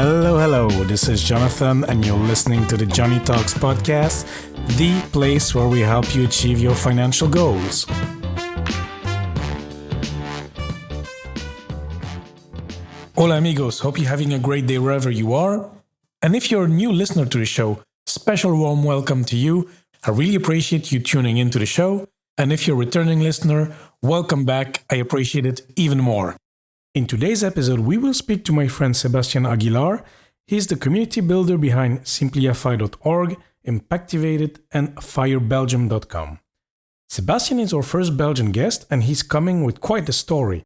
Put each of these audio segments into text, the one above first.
Hello. This is Jonathan, and you're listening to the Johnny Talks podcast, the place where we help you achieve your financial goals. Hola, amigos. Hope you're having a great day wherever you are. And if you're a new listener to the show, special warm welcome to you. I really appreciate you tuning into the show. And if you're a returning listener, welcome back. I appreciate it even more. In today's episode, we will speak to my friend Sébastien Aguilar. He's the community builder behind simplify.org, Impactivated, and firebelgium.com. Sébastien is our first Belgian guest, and he's coming with quite a story.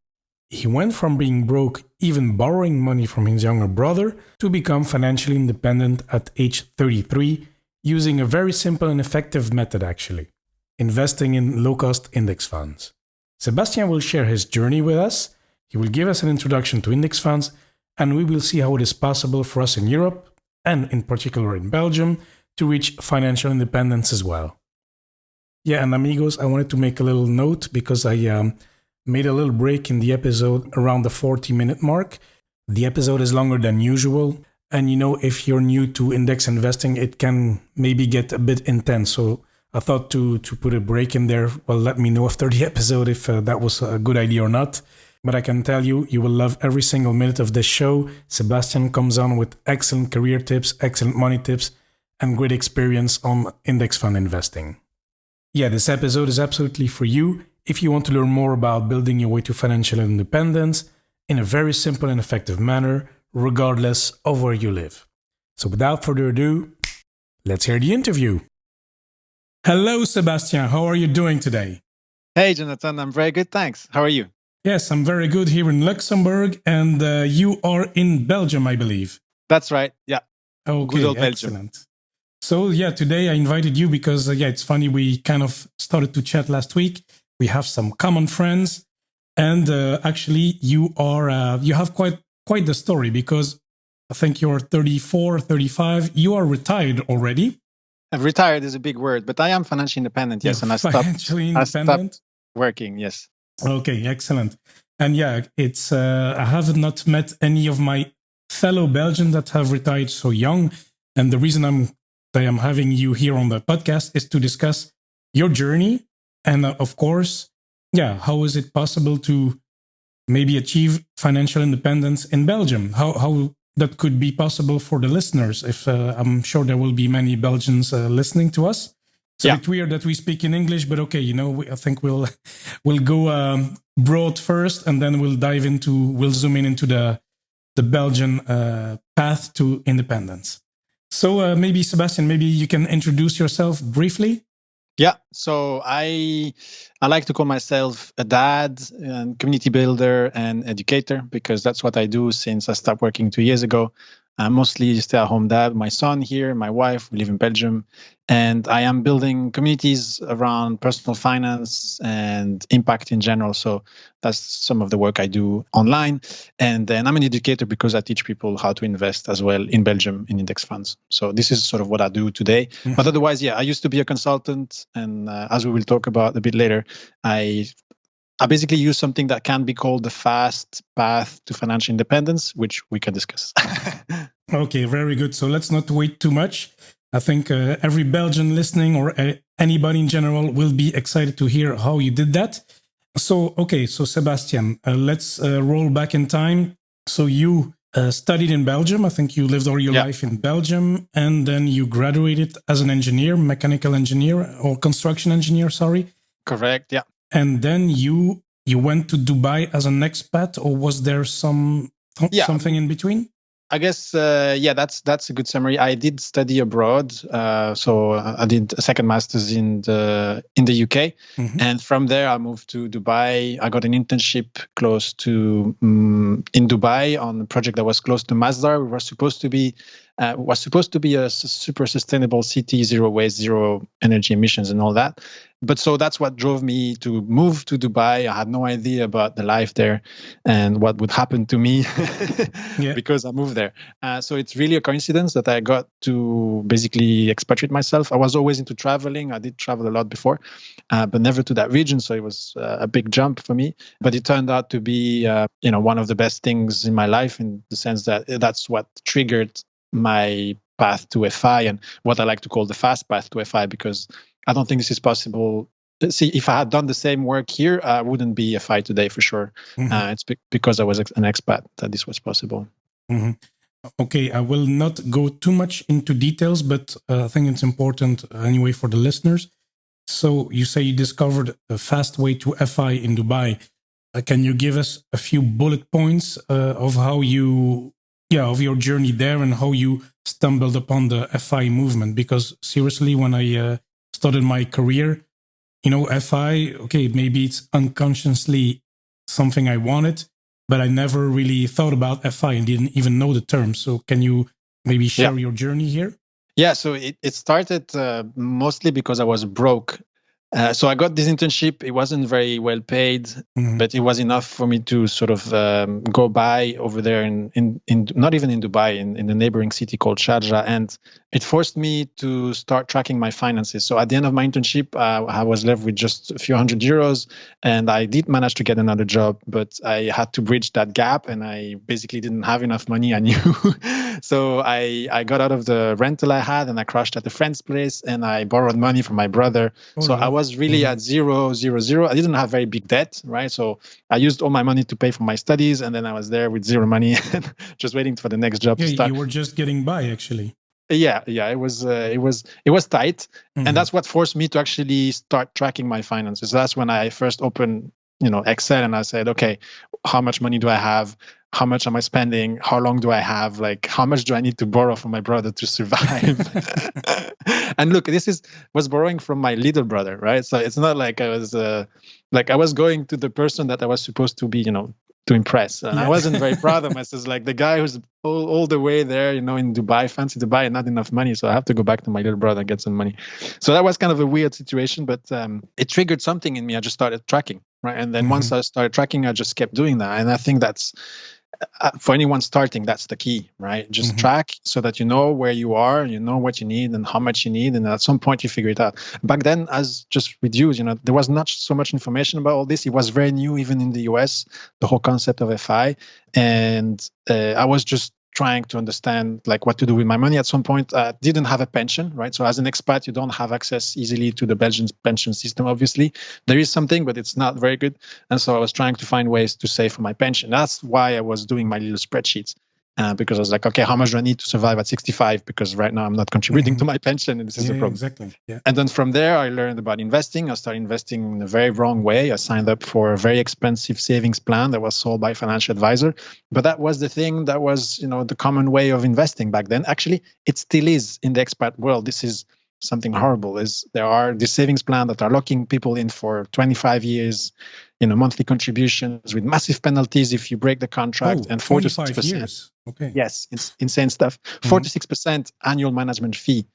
He went from being broke, even borrowing money from his younger brother, to become financially independent at age 33, using a very simple and effective method actually, investing in low-cost index funds. Sébastien will share his journey with us. He will give us an introduction to index funds, and we will see how it is possible for us in Europe, and in particular in Belgium, to reach financial independence as well. Yeah, and amigos, I wanted to make a little note because I made a little break in the episode around the 40-minute mark. The episode is longer than usual, and if you're new to index investing, it can maybe get a bit intense. So I thought to put a break in there. Well, let me know after the episode if that was a good idea or not. But I can tell you, you will love every single minute of this show. Sébastien comes on with excellent career tips, excellent money tips, and great experience on index fund investing. Yeah, this episode is absolutely for you if you want to learn more about building your way to financial independence in a very simple and effective manner, regardless of where you live. So without further ado, let's hear the interview. Hello, Sébastien. How are you doing today? Hey, Jonathan. I'm very good, thanks. How are you? Yes, I'm very good here in Luxembourg, and you are in Belgium, I believe. That's right, yeah. Okay, good old excellent. Belgium. So yeah, today I invited you because, it's funny, we kind of started to chat last week. We have some common friends, and actually you have quite the story because I think you're 34, 35. You are retired already. Retired is a big word, but I am financially independent, yes, and I stopped working, yes. Okay, excellent. And it's I have not met any of my fellow Belgians that have retired so young. And the reason I am having you here on the podcast is to discuss your journey. And of course, how is it possible to maybe achieve financial independence in Belgium? How that could be possible for the listeners, if I'm sure there will be many Belgians listening to us. It's a bit weird that we speak in English, but okay, I think we'll go broad first, and then we'll zoom in into the Belgian path to independence. So maybe Sébastien, maybe you can introduce yourself briefly. Yeah, so I like to call myself a dad, and community builder, and educator, because that's what I do since I stopped working 2 years ago. I'm mostly stay-at-home dad. My son here, my wife, we live in Belgium, and I am building communities around personal finance and impact in general. So that's some of the work I do online. And then I'm an educator because I teach people how to invest as well in Belgium in index funds. So this is sort of what I do today. Mm-hmm. But otherwise, I used to be a consultant, and as we will talk about a bit later, I basically use something that can be called the fast path to financial independence, which we can discuss. Okay, very good. So let's not wait too much. I think every Belgian listening or anybody in general will be excited to hear how you did that. So Sébastien, let's roll back in time. So you studied in Belgium. I think you lived all your life in Belgium, and then you graduated as an engineer, mechanical engineer or construction engineer, sorry. Correct, yeah. And then you went to Dubai as an expat, or was there something in between? I guess, that's a good summary. I did study abroad. So I did a second master's in the UK. Mm-hmm. And from there, I moved to Dubai. I got an internship close to in Dubai on a project that was close to Masdar. We were supposed to be a super sustainable city, zero waste, zero energy emissions and all that. But so that's what drove me to move to Dubai. I had no idea about the life there and what would happen to me Yeah. because I moved there. So it's really a coincidence that I got to basically expatriate myself. I was always into traveling. I did travel a lot before, but never to that region. So it was a big jump for me. But it turned out to be, one of the best things in my life, in the sense that that's what triggered my path to FI, and what I like to call the fast path to FI, because I don't think this is possible. See, if I had done the same work here, I wouldn't be FI today for sure. It's because I was an expat that this was possible. Okay, I will not go too much into details, but I think it's important anyway for the listeners. So you say you discovered a fast way to FI in Dubai. Can you give us a few bullet points of how of your journey there and how you stumbled upon the FI movement? Because seriously, when I started my career, FI, okay, maybe it's unconsciously something I wanted, but I never really thought about FI and didn't even know the term. So can you maybe share your journey here? Yeah, so it started mostly because I was broke. So I got this internship. It wasn't very well paid, but it was enough for me to sort of go by over there in not even in Dubai, in the neighboring city called Sharjah. And it forced me to start tracking my finances. So at the end of my internship, I was left with just a few €100, and I did manage to get another job, but I had to bridge that gap, and I basically didn't have enough money, I knew. So I got out of the rental I had, and I crashed at a friend's place, and I borrowed money from my brother. So I was really at 0, 0, 0. I didn't have very big debt, right? So I used all my money to pay for my studies, and then I was there with zero money, just waiting for the next job to start. You were just getting by, actually. Yeah, it was tight, and that's what forced me to actually start tracking my finances. That's when I first opened, Excel, and I said, okay, how much money do I have? How much am I spending? How long do I have? Like, how much do I need to borrow from my brother to survive? And look, was borrowing from my little brother, right? So it's not like I was going to the person that I was supposed to be, to impress. And I wasn't very proud of myself. Like the guy who's all the way there, in Dubai, fancy Dubai, and not enough money. So I have to go back to my little brother and get some money. So that was kind of a weird situation, but it triggered something in me. I just started tracking, right? And then once I started tracking, I just kept doing that. And I think that's, for anyone starting, that's the key, right? Just track so that you know where you are, you know what you need and how much you need, and at some point you figure it out. Back then, as just with you, there was not so much information about all this. It was very new, even in the US, the whole concept of FI, and I was just trying to understand like what to do with my money. At some point, I didn't have a pension, right? So as an expat, you don't have access easily to the Belgian pension system, obviously. There is something, but it's not very good. And so I was trying to find ways to save for my pension. That's why I was doing my little spreadsheets. Because I was like, okay, how much do I need to survive at 65? Because right now I'm not contributing to my pension, and this is a problem. Exactly. Yeah. And then from there, I learned about investing. I started investing in a very wrong way. I signed up for a very expensive savings plan that was sold by a financial advisor. But that was the thing that was, the common way of investing back then. Actually, it still is in the expat world. This is something horrible. There are these savings plans that are locking people in for 25 years, monthly contributions with massive penalties if you break the contract, and 4 to 6%. Years. Okay. Yes, it's insane stuff. 4 to 6% annual management fee,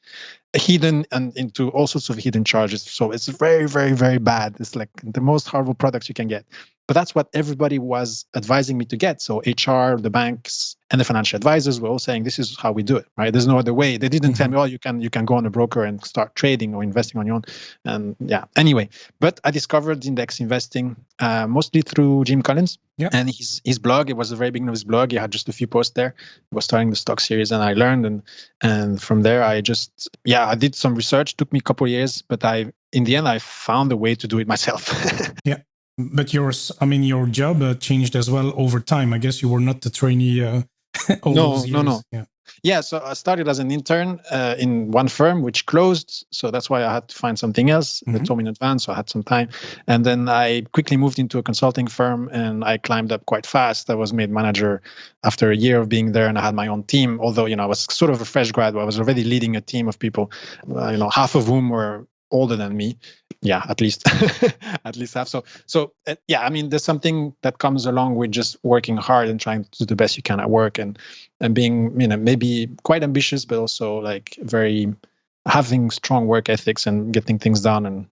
hidden and into all sorts of hidden charges. So it's very, very, very bad. It's like the most horrible products you can get. But that's what everybody was advising me to get. So HR, the banks, and the financial advisors were all saying, this is how we do it, right? There's no other way. They didn't tell me, you can go on a broker and start trading or investing on your own. And anyway, but I discovered index investing mostly through Jim Collins. Yeah. And his blog. It was the very beginning of his blog. He had just a few posts there. He was starting the stock series, and I learned, and from there I just I did some research. It took me a couple of years, but in the end I found a way to do it myself. Yeah. But your job changed as well over time. I guess you were not the trainee all those years. No. Yeah, so I started as an intern in one firm, which closed. So that's why I had to find something else. They told me in advance, so I had some time. And then I quickly moved into a consulting firm, and I climbed up quite fast. I was made manager after a year of being there, and I had my own team. Although, I was sort of a fresh grad, but I was already leading a team of people, half of whom were older than me. Yeah, at least half. So there's something that comes along with just working hard and trying to do the best you can at work, and being, maybe quite ambitious, but also like having strong work ethics and getting things done. And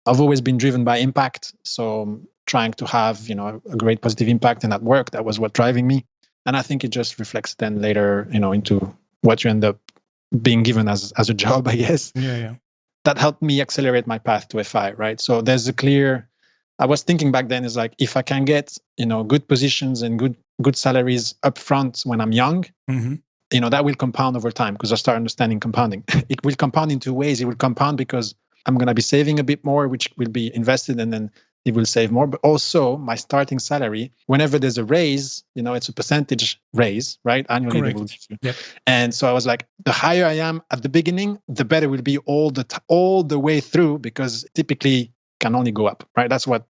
I've always been driven by impact. So trying to have, a great positive impact, and at work, that was what driving me. And I think it just reflects then later, into what you end up being given as a job, I guess. Yeah. That helped me accelerate my path to FI, right? So there's I was thinking back then is like, if I can get, good positions and good salaries up front when I'm young, that will compound over time, because I start understanding compounding. It will compound in two ways. It will compound because I'm going to be saving a bit more, which will be invested, and then it will save more. But also my starting salary, whenever there's a raise, it's a percentage raise, right? Annually, they will give you. Yep. And so I was like, the higher I am at the beginning, the better it will be all the way through, because typically can only go up, right? That's what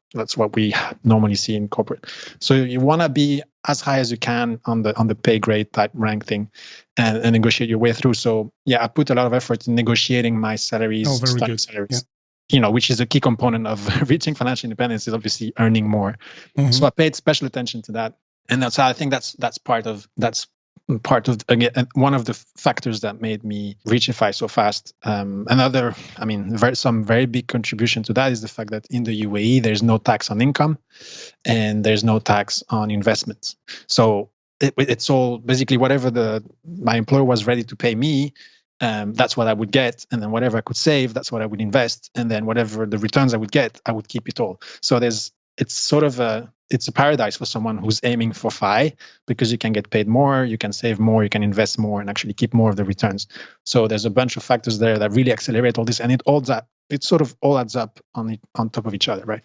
we normally see in corporate. So you want to be as high as you can on the pay grade type rank thing, and negotiate your way through. So yeah, I put a lot of effort in negotiating my salaries, very good. salaries. Yeah. Which is a key component of reaching financial independence, is obviously earning more. So I paid special attention to that, and that's I think that's part of again one of the factors that made me reach FI so fast. Another, some very big contribution to that is the fact that in the UAE there's no tax on income, and there's no tax on investments. So it's all basically whatever my employer was ready to pay me. That's what I would get, and then whatever I could save, that's what I would invest, and then whatever the returns I would get, I would keep it all. So it's sort of a paradise for someone who's aiming for FI, because you can get paid more, you can save more, you can invest more, and actually keep more of the returns. So there's a bunch of factors there that really accelerate all this, and it sort of all adds up on top of each other, right?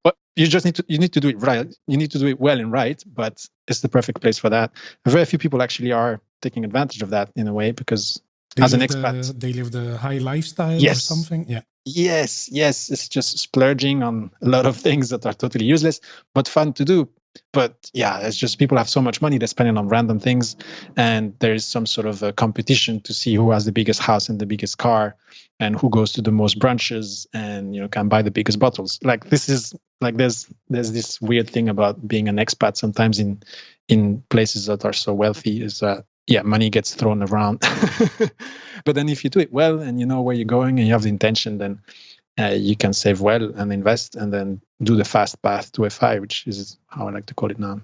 But you just need to do it right. You need to do it well and right, but it's the perfect place for that. Very few people actually are taking advantage of that in a way, because as an expat, they live the high lifestyle or something. Yeah. Yes. It's just splurging on a lot of things that are totally useless, but fun to do. But yeah, it's just people have so much money, they're spending on random things, and there is some sort of a competition to see who has the biggest house and the biggest car, and who goes to the most brunches, and can buy the biggest bottles. Like this is like there's this weird thing about being an expat sometimes in places that are so wealthy, is that money gets thrown around. But then if you do it well, and you know where you're going, and you have the intention, then you can save well and invest, and then do the fast path to FI, which is how I like to call it now.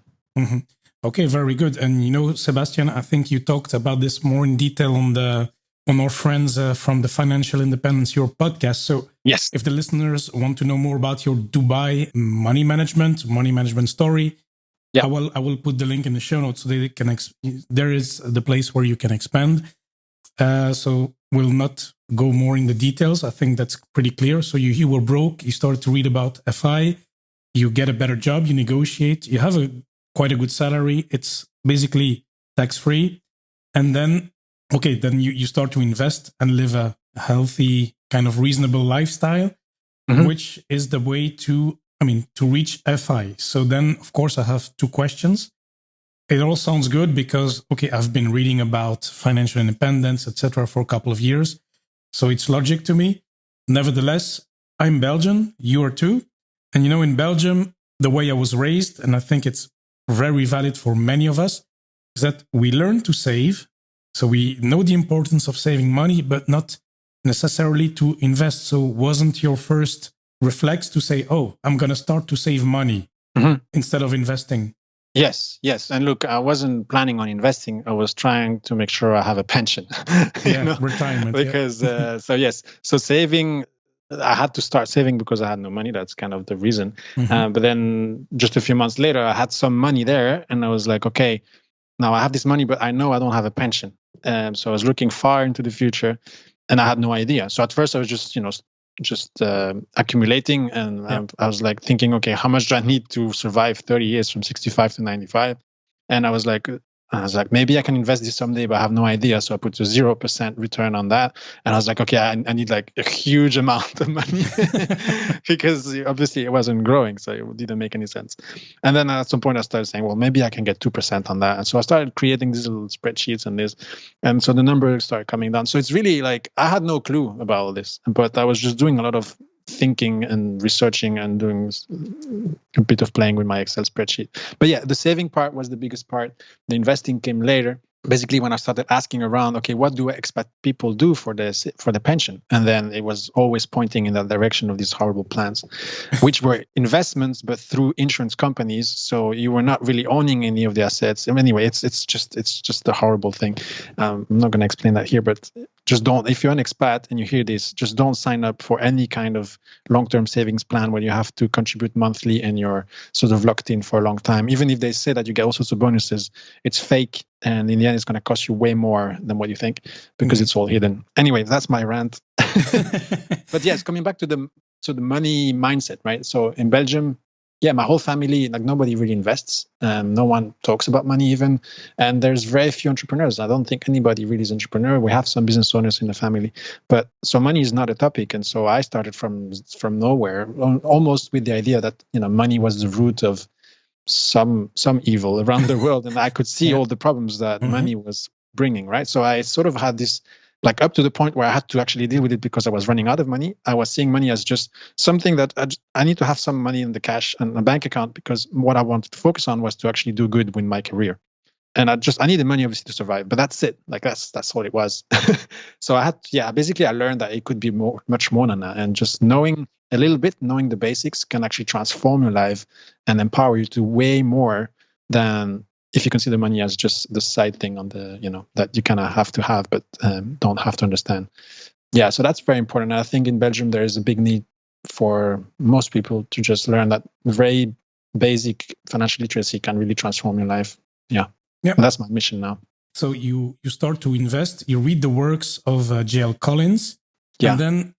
Okay, very good. And Sébastien, I think you talked about this more in detail on our friends from the Financial Independence Your podcast. So yes, if the listeners want to know more about your Dubai money management story, I will put the link in the show notes so they can. There is the place where you can expand. So we'll not go more in the details. I think that's pretty clear. So you were broke. You started to read about FI. You get a better job. You negotiate. You have quite a good salary. It's basically tax-free. And then, you start to invest and live a healthy, kind of reasonable lifestyle, which is the way to reach FI. So then, of course, I have two questions. It all sounds good because, I've been reading about financial independence, etc., for a couple of years. So it's logic to me. Nevertheless, I'm Belgian, you are too. And in Belgium, the way I was raised, and I think it's very valid for many of us, is that we learn to save. So we know the importance of saving money, but not necessarily to invest. So wasn't your first reflex to say, I'm going to start to save money instead of investing? Yes. And look, I wasn't planning on investing. I was trying to make sure I have a pension. Retirement. Because, so saving, I had to start saving because I had no money. That's kind of the reason. But then just a few months later, I had some money there, and I was like, okay, now I have this money, but I know I don't have a pension. So I was looking far into the future, and I had no idea. So at first I was just accumulating, and I was like thinking, okay, how much do I need to survive 30 years from 65 to 95? And I was like, maybe I can invest this someday, but I have no idea. So I put a 0% return on that. And I was like, okay, I need like a huge amount of money because obviously it wasn't growing. So it didn't make any sense. And then at some point I started saying, well, maybe I can get 2% on that. And so I started creating these little spreadsheets and this. And so the numbers started coming down. So it's really like, I had no clue about all this, but I was just doing a lot of thinking and researching and doing a bit of playing with my Excel spreadsheet. But yeah, the saving part was the biggest part. The investing came later. basically when I started asking around, okay, what do expat people do for the pension? And then it was always pointing in that direction of these horrible plans, which were investments, but through insurance companies. So you were not really owning any of the assets. And anyway, it's just a horrible thing. I'm not going to explain that here, but just don't. If you're an expat and you hear this, just don't sign up for any kind of long-term savings plan where you have to contribute monthly and you're sort of locked in for a long time. Even if they say that you get all sorts of bonuses, it's fake. And in the end, it's going to cost you way more than what you think because it's all hidden. Anyway, that's my rant. But yes, coming back to the money mindset, right? So in Belgium, yeah, my whole family, like nobody really invests. No one talks about money even. And there's very few entrepreneurs. I don't think anybody really is an entrepreneur. We have some business owners in the family, but so money is not a topic. And so I started from nowhere, almost with the idea that, money was the root of some evil around the world. And I could see all the problems that money was bringing, right? So I sort of had this, like up to the point where I had to actually deal with it because I was running out of money. I was seeing money as just something that I need to have some money in the cash and a bank account, because what I wanted to focus on was to actually do good with my career. And I needed money obviously to survive, but that's it. Like that's all it was. So basically I learned that it could be much more than that. And just knowing a little bit, knowing the basics can actually transform your life and empower you to way more than if you consider money as just the side thing on the, that you kind of have to have, but don't have to understand. Yeah, so that's very important. I think in Belgium, there is a big need for most people to just learn that very basic financial literacy can really transform your life. Yeah. And that's my mission now. So you start to invest, you read the works of J.L. Collins. Yeah. And then,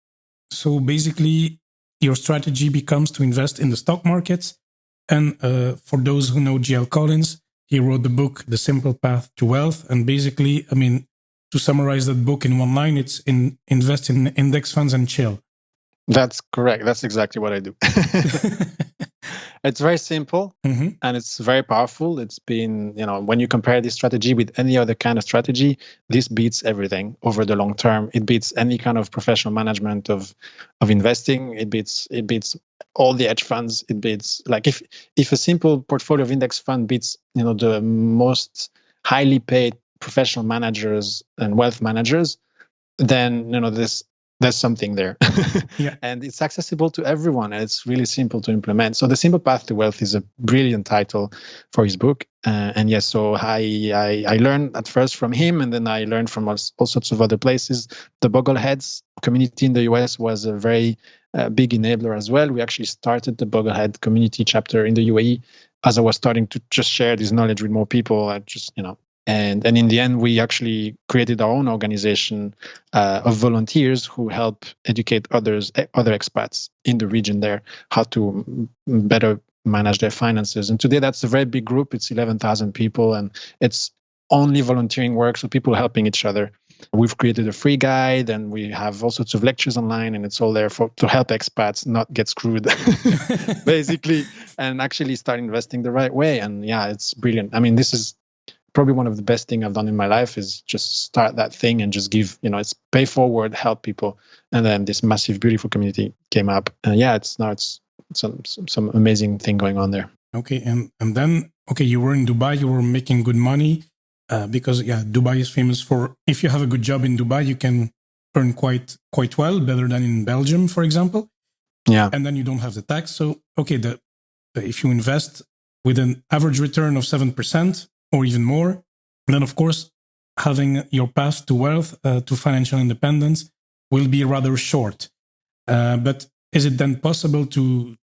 so basically, your strategy becomes to invest in the stock markets. And for those who know J.L. Collins, he wrote the book, The Simple Path to Wealth. And basically, to summarize that book in one line, it's invest in index funds and chill. That's correct. That's exactly what I do. It's very simple and it's very powerful. It's been, when you compare this strategy with any other kind of strategy, this beats everything over the long term. It beats any kind of professional management of investing. It beats all the hedge funds. It beats, like if a simple portfolio of index fund beats, the most highly paid professional managers and wealth managers, then, there's something there. Yeah. And it's accessible to everyone. And it's really simple to implement. So The Simple Path to Wealth is a brilliant title for his book. And yes, so I learned at first from him, and then I learned from all sorts of other places. The Bogleheads community in the US was a very big enabler as well. We actually started the Boglehead community chapter in the UAE as I was starting to just share this knowledge with more people. I just, And in the end, we actually created our own organization of volunteers who help educate other expats in the region there how to better manage their finances. And today, that's a very big group. It's 11,000 people, and it's only volunteering work, so people helping each other. We've created a free guide, and we have all sorts of lectures online, and it's all there to help expats not get screwed, basically, and actually start investing the right way. And yeah, it's brilliant. This is probably one of the best things I've done in my life, is just start that thing and just give, it's pay forward, help people. And then this massive, beautiful community came up. And it's some amazing thing going on there. Okay. And then, you were in Dubai, you were making good money because Dubai is famous for, if you have a good job in Dubai, you can earn quite well, better than in Belgium, for example. Yeah. And then you don't have the tax. So, if you invest with an average return of 7%, or even more, then of course, having your path to wealth, to financial independence, will be rather short. But is it then possible to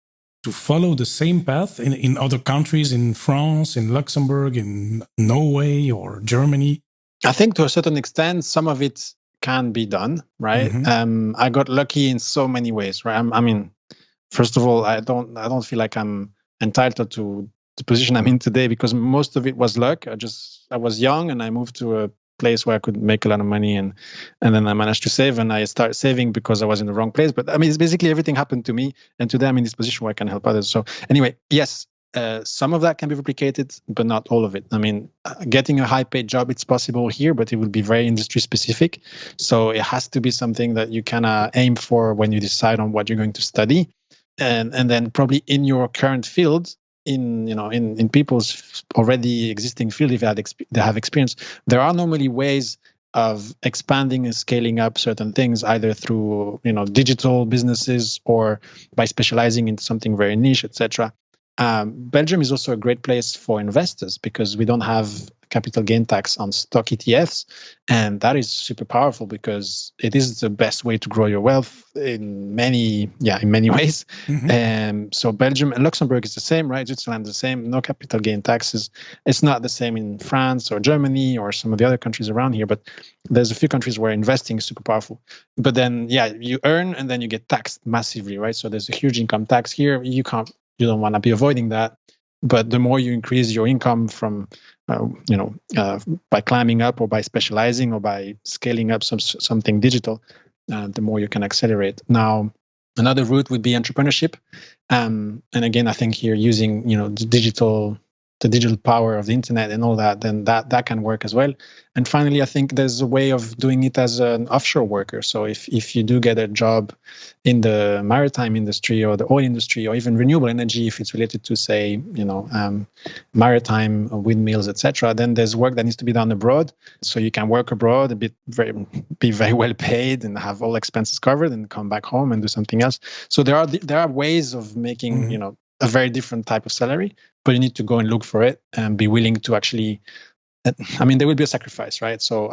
follow the same path in other countries, in France, in Luxembourg, in Norway or Germany? I think to a certain extent, some of it can be done, right? I got lucky in so many ways, right? First of all, I don't feel like I'm entitled to the position I'm in today, because most of it was luck. I was young and I moved to a place where I could make a lot of money, and then I managed to save, and I started saving because I was in the wrong place. But it's basically everything happened to me, and today I'm in this position where I can help others. So anyway, yes, some of that can be replicated, but not all of it. Getting a high paid job, it's possible here, but it will be very industry specific. So it has to be something that you kind of aim for when you decide on what you're going to study. And then probably in your current field, in people's already existing field, if they have experience, there are normally ways of expanding and scaling up certain things, either through digital businesses or by specializing into something very niche, etc. Belgium is also a great place for investors because we don't have capital gain tax on stock ETFs, and that is super powerful because it is the best way to grow your wealth in many ways. So Belgium and Luxembourg is the same, right? Switzerland is the same, no capital gain taxes. It's not the same in France or Germany or some of the other countries around here, but there's a few countries where investing is super powerful. But then, you earn and then you get taxed massively, right? So there's a huge income tax here. You don't want to be avoiding that. But the more you increase your income from, by climbing up or by specializing or by scaling up something digital, the more you can accelerate. Now, another route would be entrepreneurship. And again, I think here using, the digital power of the internet and all that, then that can work as well. And finally, I think there's a way of doing it as an offshore worker. So if you do get a job in the maritime industry or the oil industry or even renewable energy, if it's related to, say, maritime windmills, etc., then there's work that needs to be done abroad. So you can work abroad, be very well paid and have all expenses covered and come back home and do something else. So there are ways of making, a very different type of salary, but you need to go and look for it and be willing to actually, there will be a sacrifice, right? So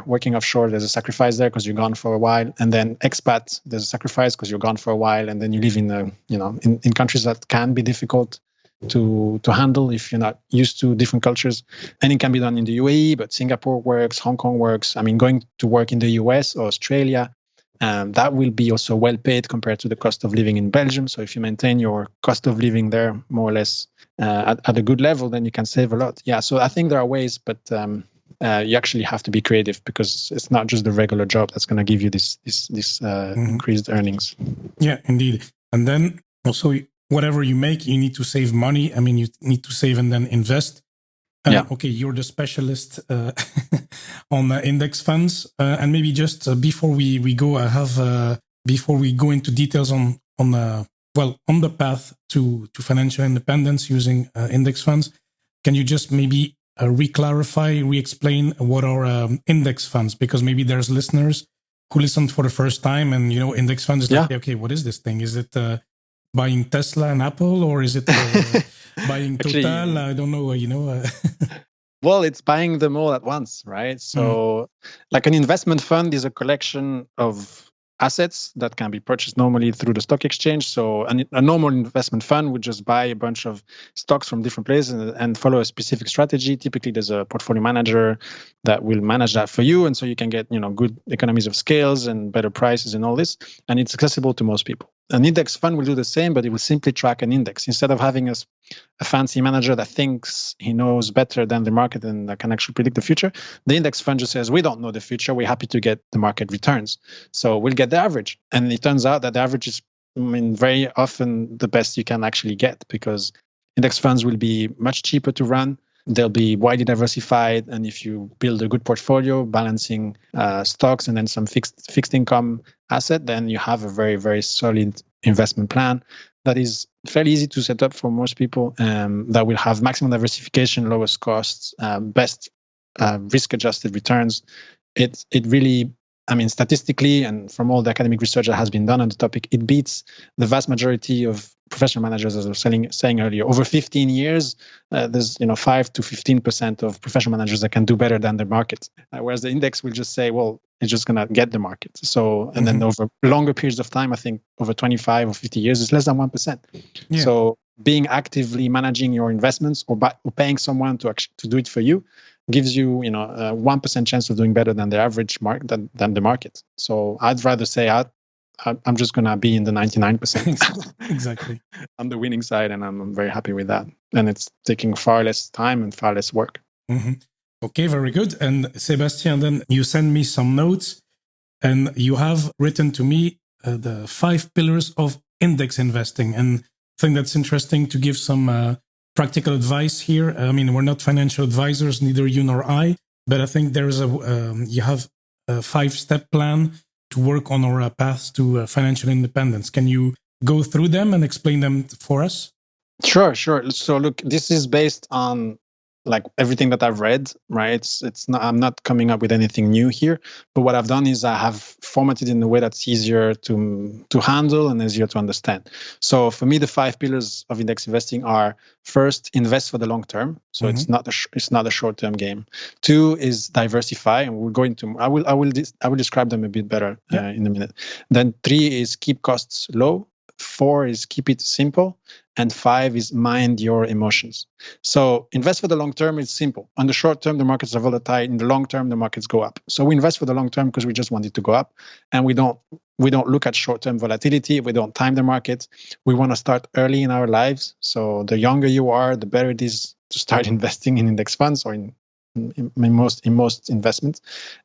working offshore, there's a sacrifice there because you're gone for a while. And then expat, there's a sacrifice because you're gone for a while. And then you live in in countries that can be difficult to handle if you're not used to different cultures. And it can be done in the UAE, but Singapore works, Hong Kong works. Going to work in the US or Australia, that will be also well paid compared to the cost of living in Belgium. So if you maintain your cost of living there more or less at a good level, then you can save a lot. Yeah, so I think there are ways, but you actually have to be creative because it's not just the regular job that's going to give you this increased earnings. Yeah, indeed. And then also, whatever you make, you need to save money. You need to save and then invest. Okay, you're the specialist on index funds, and maybe just before we go, before we go into details on the path to financial independence using index funds, can you just maybe re-explain what are index funds? Because maybe there's listeners who listened for the first time, and index funds is like, okay, what is this thing? Is it buying Tesla and Apple, or is it buying Total? I don't know, Well, it's buying them all at once, right? So like an investment fund is a collection of assets that can be purchased normally through the stock exchange. So a normal investment fund would just buy a bunch of stocks from different places and follow a specific strategy. Typically, there's a portfolio manager that will manage that for you. And so you can get, good economies of scales and better prices and all this. And it's accessible to most people. An index fund will do the same, but it will simply track an index. Instead of having a fancy manager that thinks he knows better than the market and that can actually predict the future, the index fund just says, we don't know the future. We're happy to get the market returns. So we'll get the average. And it turns out that the average is, very often the best you can actually get because index funds will be much cheaper to run. They'll be widely diversified. And if you build a good portfolio, balancing stocks and then some fixed income asset, then you have a very, very solid investment plan that is fairly easy to set up for most people, that will have maximum diversification, lowest costs, best risk-adjusted returns. It really, statistically and from all the academic research that has been done on the topic, it beats the vast majority of professional managers, as I was saying earlier. Over 15 years, there's 5 to 15% of professional managers that can do better than the market, whereas the index will just say, well, it's just going to get the market. So, and then over longer periods of time, I think over 25 or 50 years, it's less than 1%. Yeah. So being actively managing your investments or paying someone to do it for you gives you, a 1% chance of doing better than the average than the market. So I'd rather say I'm just going to be in the 99%. Exactly. On the winning side, and I'm very happy with that. And it's taking far less time and far less work. Mm-hmm. Okay, very good. And Sébastien, then you send me some notes, and you have written to me the 5 pillars of index investing. And I think that's interesting to give some practical advice here. We're not financial advisors, neither you nor I, but I think there's you have a 5-step plan to work on our path to financial independence. Can you go through them and explain them for us? Sure. So look, this is based on like everything that I've read, right? It's not, I'm not coming up with anything new here, but what I've done is I have formatted in a way that's easier to handle and easier to understand. So for me, the 5 pillars of index investing are: first, invest for the long term. So it's not a short term game. 2 is diversify, and we'll go into I will describe them a bit better in a minute. Then 3 is keep costs low. 4 is keep it simple, and 5 is mind your emotions. So invest for the long term is simple. On the short term, the markets are volatile. In the long term, the markets go up. So we invest for the long term because we just want it to go up, and we don't look at short term volatility. We don't time the market. We want to start early in our lives. So the younger you are, the better it is to start investing in index funds or in most investments.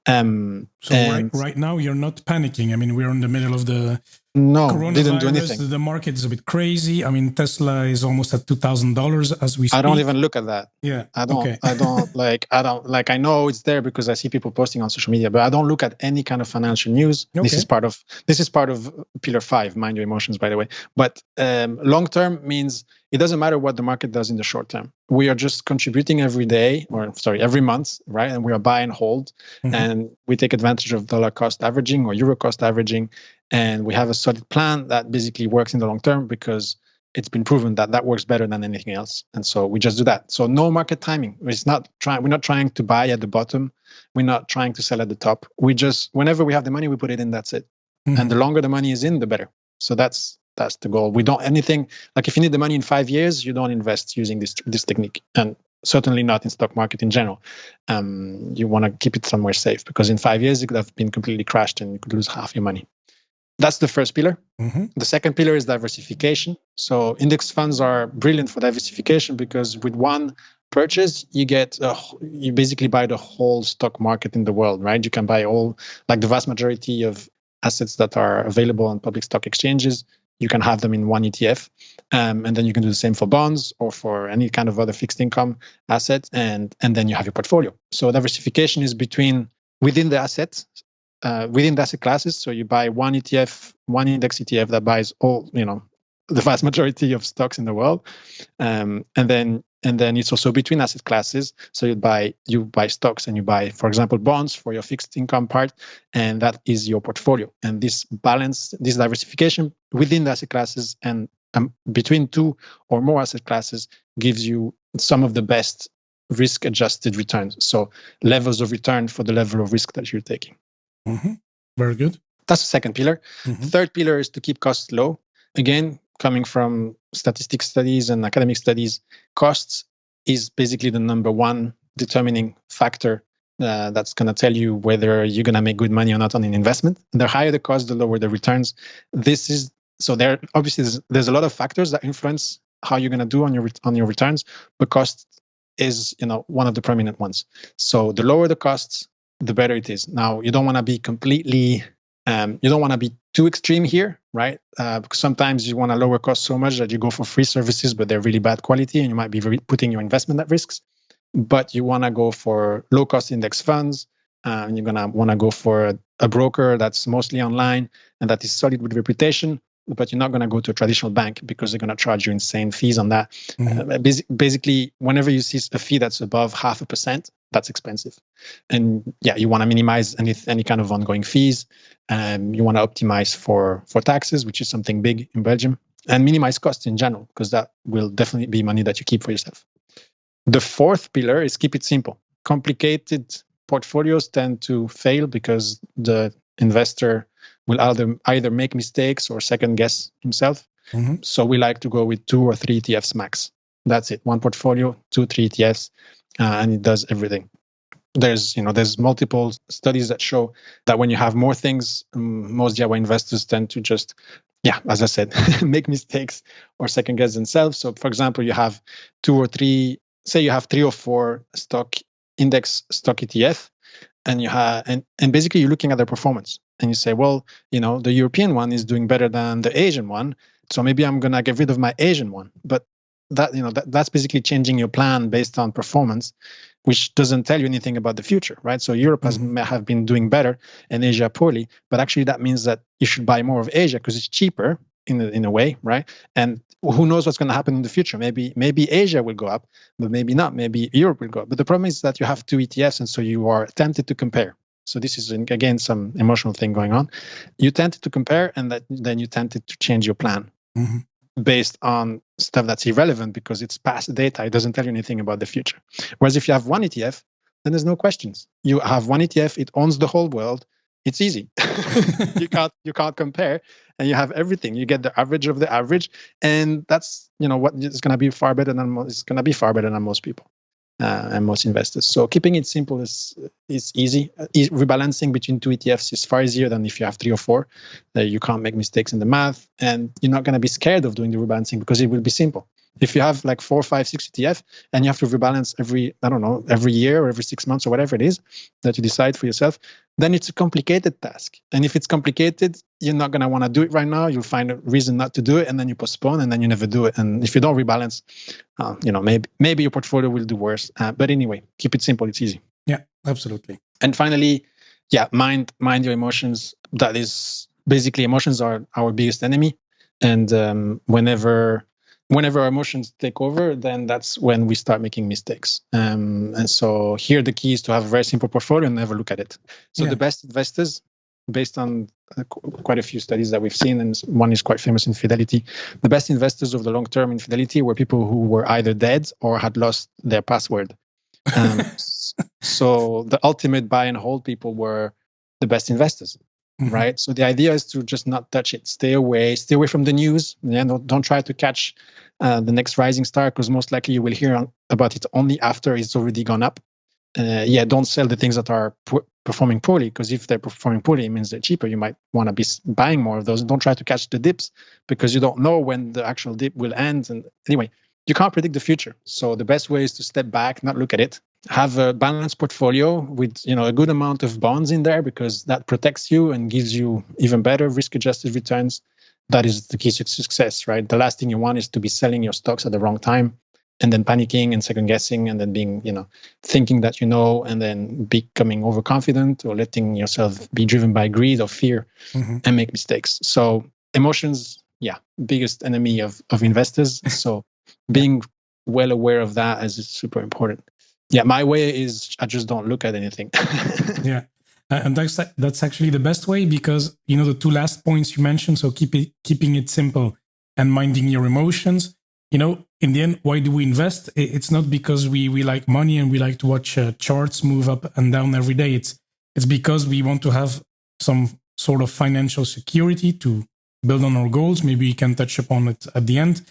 So right now you're not panicking. I mean, we're in the middle of the coronavirus. Didn't do anything. The market is a bit crazy. I mean, Tesla is almost at $2,000 as we speak. I don't even look at that. Yeah, I don't I know it's there because I see people posting on social media, but I don't look at any kind of financial news. Okay. This is part of pillar 5, mind your emotions, by the way. But long term means it doesn't matter what the market does in the short term. We are just contributing every month, right? And we are buy and hold, and we take advantage of dollar cost averaging or euro cost averaging, and we have a solid plan that basically works in the long term because it's been proven that that works better than anything else. And so we just do that. So no market timing. We're not trying to buy at the bottom. We're not trying to sell at the top. We just, whenever we have the money, we put it in, that's it. And the longer the money is in, the better. So that's the goal. We don't anything like if you need the money in 5 years, you don't invest using this technique, and certainly not in stock market in general. You want to keep it somewhere safe because in 5 years it could have been completely crashed and you could lose half your money. That's the first pillar. The second pillar is diversification. So index funds are brilliant for diversification because with one purchase, you basically buy the whole stock market in the world, right? You can buy the vast majority of assets that are available on public stock exchanges. You can have them in one ETF, and then you can do the same for bonds or for any kind of other fixed income assets, and then you have your portfolio. So diversification is within the assets. Within the asset classes, so you buy one ETF, one index ETF that buys all, the vast majority of stocks in the world, and then it's also between asset classes. So you buy stocks and you buy, for example, bonds for your fixed income part, and that is your portfolio. And this diversification within the asset classes and between 2 or more asset classes gives you some of the best risk-adjusted returns. So levels of return for the level of risk that you're taking. Very good. That's the second pillar. Third pillar is to keep costs low. Again, coming from statistics studies and academic studies, costs is basically the number one determining factor that's going to tell you whether you're going to make good money or not on an investment. The higher the cost, the lower the returns. There obviously there's a lot of factors that influence how you're going to do on your returns, but cost is one of the prominent ones. So the lower the costs, the better it is. Now, you don't want to be completely, you don't want to be too extreme here, right? Because sometimes you want to lower costs so much that you go for free services, but they're really bad quality and you might be putting your investment at risks. But you want to go for low cost index funds, and you're going to want to go for a broker that's mostly online and that is solid with reputation, but you're not going to go to a traditional bank because they're going to charge you insane fees on that. Basically, whenever you see a fee that's above 0.5%, that's expensive. And you want to minimize any kind of ongoing fees. You want to optimize for taxes, which is something big in Belgium, and minimize costs in general, because that will definitely be money that you keep for yourself. The fourth pillar is keep it simple. Complicated portfolios tend to fail because the investor will either make mistakes or second guess himself. So we like to go with 2 or 3 ETFs max. That's it. One portfolio, 2, 3 ETFs, and it does everything. There's multiple studies that show that when you have more things, most DIY investors tend to just, as I said, make mistakes or second guess themselves. So for example, you have 2 or 3, say you have 3 or 4 index stock ETF, and and basically you're looking at their performance and you say, well, the European one is doing better than the Asian one, so maybe I'm gonna get rid of my Asian one. But that's basically changing your plan based on performance, which doesn't tell you anything about the future, right? So Europe have been doing better and Asia poorly, but actually that means that you should buy more of Asia because it's cheaper in a way, right? And who knows what's going to happen in the future? Maybe Asia will go up, but maybe not. Maybe Europe will go up. But the problem is that you have two ETFs, and so you are tempted to compare. So this is again some emotional thing going on. You tempted to compare, and then you tempted to change your plan based on stuff that's irrelevant because it's past data. It doesn't tell you anything about the future. Whereas if you have one ETF, then there's no questions. You have one ETF, it owns the whole world. It's easy. you can't compare, and you have everything. You get the average of the average, and that's what is going to be far better than most people and most investors. So keeping it simple is easy. Rebalancing between two ETFs is far easier than if you have 3 or 4. You can't make mistakes in the math, and you're not going to be scared of doing the rebalancing because it will be simple. If you have like 4, 5, 6 ETF and you have to rebalance every year or every 6 months or whatever it is that you decide for yourself, then it's a complicated task. And if it's complicated, you're not going to want to do it right now. You'll find a reason not to do it, and then you postpone, and then you never do it. And if you don't rebalance, maybe your portfolio will do worse. But anyway, keep it simple. It's easy. Yeah, absolutely. And finally, mind your emotions. That is basically, emotions are our biggest enemy. And whenever our emotions take over, then that's when we start making mistakes. And so here the key is to have a very simple portfolio and never look at it. So the best investors, based on quite a few studies that we've seen, and one is quite famous in Fidelity, the best investors over the long term in Fidelity were people who were either dead or had lost their password. So the ultimate buy and hold people were the best investors. Right. So the idea is to just not touch it. Stay away from the news. Don't try to catch the next rising star, because most likely you will hear about it only after it's already gone up. Don't sell the things that are performing poorly, because if they're performing poorly, it means they're cheaper. You might want to be buying more of those. Don't try to catch the dips, because you don't know when the actual dip will end. And anyway, you can't predict the future. So the best way is to step back, not look at it. Have a balanced portfolio with a good amount of bonds in there, because that protects you and gives you even better risk-adjusted returns. That is the key to success, right? The last thing you want is to be selling your stocks at the wrong time and then panicking and second guessing and then being, thinking that and then becoming overconfident or letting yourself be driven by greed or fear and make mistakes. So emotions, biggest enemy of investors. So being well aware of that is super important. My way is I just don't look at anything. And that's actually the best way, because the two last points you mentioned, so keeping it simple and minding your emotions. In the end, why do we invest? It's not because we like money and we like to watch charts move up and down every day. It's because we want to have some sort of financial security to build on our goals. Maybe we can touch upon it at the end,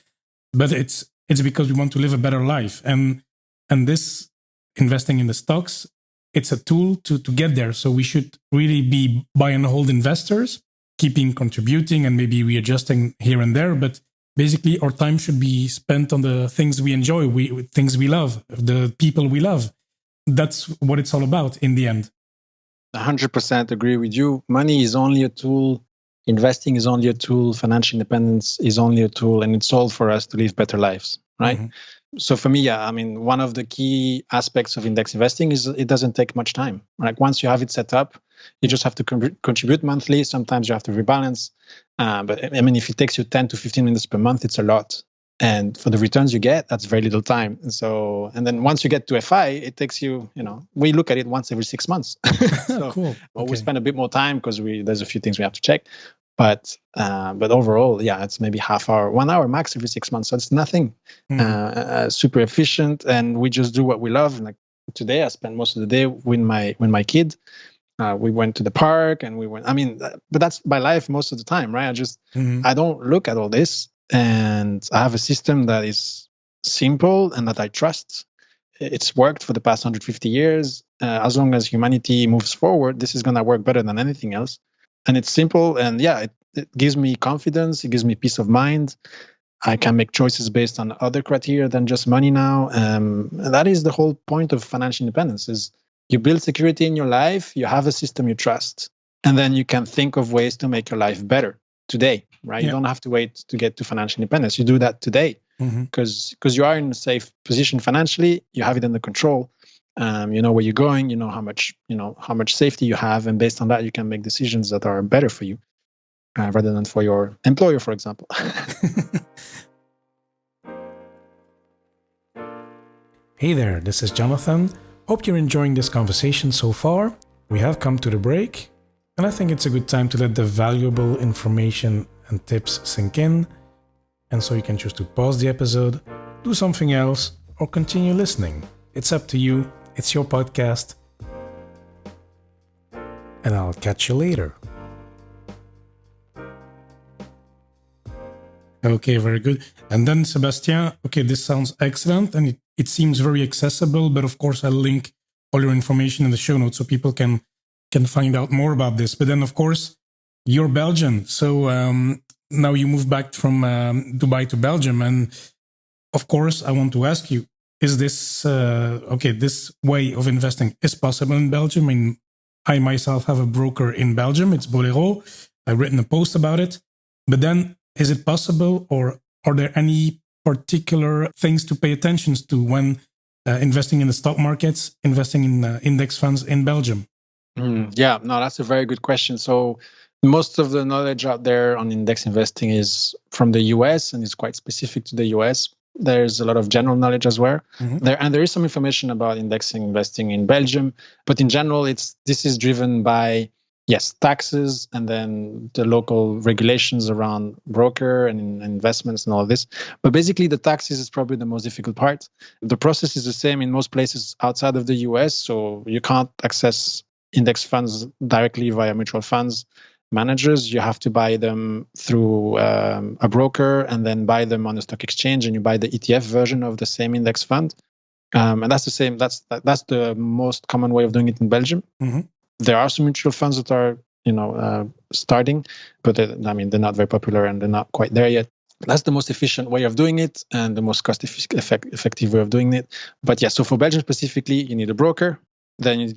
but it's because we want to live a better life. And this investing in the stocks, it's a tool to get there. So we should really be buy and hold investors, keeping contributing and maybe readjusting here and there. But basically, our time should be spent on the things we enjoy, things we love, the people we love. That's what it's all about in the end. 100% agree with you. Money is only a tool. Investing is only a tool. Financial independence is only a tool. And it's all for us to live better lives, right? So for me, one of the key aspects of index investing is it doesn't take much time. Like once you have it set up, you just have to contribute monthly. Sometimes you have to rebalance. But if it takes you 10 to 15 minutes per month, it's a lot. And for the returns you get, that's very little time. And then once you get to FI, it takes you, we look at it once every 6 months. So cool. We spend a bit more time because there's a few things we have to check. But overall, it's maybe half hour, 1 hour max every 6 months. So it's nothing. Super efficient, and we just do what we love. Like today, I spent most of the day with my kid. We went to the park, and we went. But that's my life most of the time, right? I don't look at all this, and I have a system that is simple and that I trust. It's worked for the past 150 years. As long as humanity moves forward, this is going to work better than anything else. And it's simple, and it gives me confidence. It gives me peace of mind. I can make choices based on other criteria than just money now. And that is the whole point of financial independence: is you build security in your life, you have a system you trust, and then you can think of ways to make your life better today, right? You don't have to wait to get to financial independence. You do that today because you are in a safe position financially. You have it under control. You know where you're going, how much safety you have, and based on that, you can make decisions that are better for you. rather than for your employer, for example. Hey there, this is Jonathan. Hope you're enjoying this conversation so far. We have come to the break, and I think it's a good time to let the valuable information and tips sink in. And so you can choose to pause the episode, do something else, or continue listening. It's up to you. It's your podcast. And I'll catch you later. Okay, very good. And then Sébastien, okay, this sounds excellent and it seems very accessible, but of course I'll link all your information in the show notes so people can find out more about this. But then of course, you're Belgian. So now you moved back from Dubai to Belgium. And of course, I want to ask you, is this, this way of investing is possible in Belgium? I mean, I myself have a broker in Belgium. It's Bolero. I've written a post about it. But then, is it possible, or are there any particular things to pay attention to when investing in the stock markets, investing in index funds in Belgium? Yeah, no, that's a very good question. So most of the knowledge out there on index investing is from the US, and it's quite specific to the US. There's a lot of general knowledge as well. There is some information about indexing investing in Belgium, but in general, this is driven by taxes, and then the local regulations around broker and investments and all of this. But basically, the taxes is probably the most difficult part. The process is the same in most places outside of the US, so you can't access index funds directly via mutual funds managers. You have to buy them through a broker and then buy them on the stock exchange, and you buy the ETF version of the same index fund. And that's the same. That's the most common way of doing it in Belgium. There are some mutual funds that are, starting, but they're not very popular and they're not quite there yet. That's the most efficient way of doing it and the most cost-effective way of doing it. But so for Belgium specifically, you need a broker. Then you